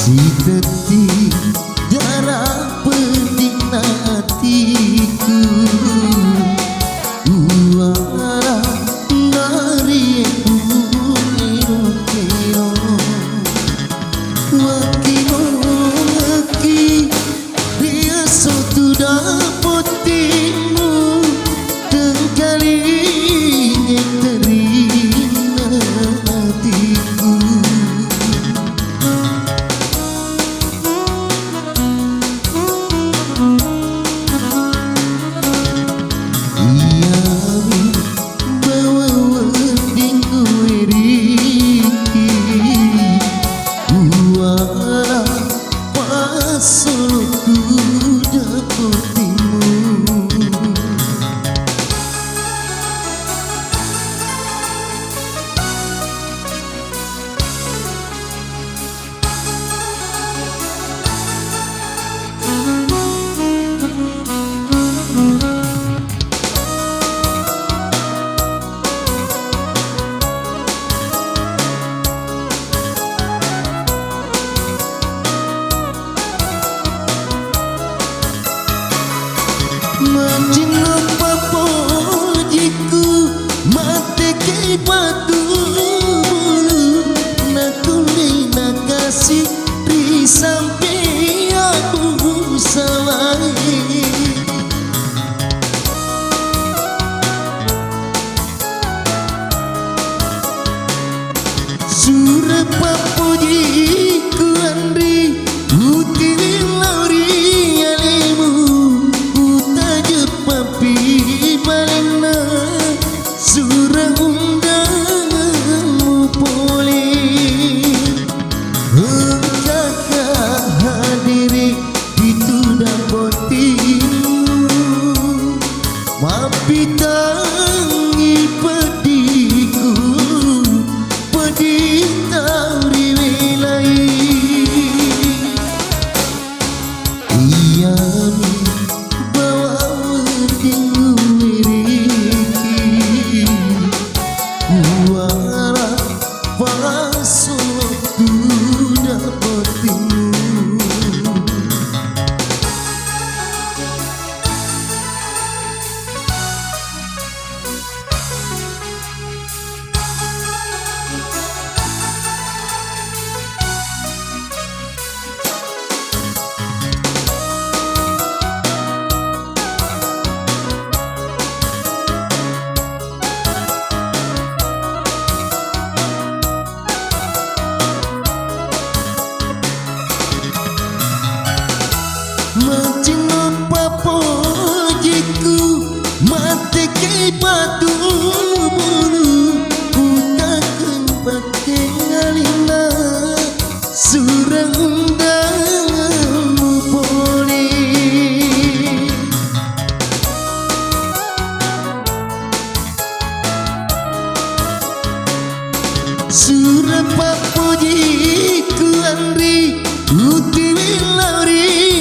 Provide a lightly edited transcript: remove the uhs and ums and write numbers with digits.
Si detik darah pedih hatiku, uara nari kero wakimo lagi dia suatu dapotimu tengkalinya terina hatiku. Macino papojiku mate ke batu bulu nakuli nakasih di samping aku sawai surah papojiku andri uti lauri alimu papi balena surah undanganmu boleh engkau hadiri itu dapotimu mapi tangi pedihku pedih tauri wilai iya Macino papojiku mate ke batu bulu utakan pakai ngalina surah undanganmu boleh surah papojiku andri uti lauri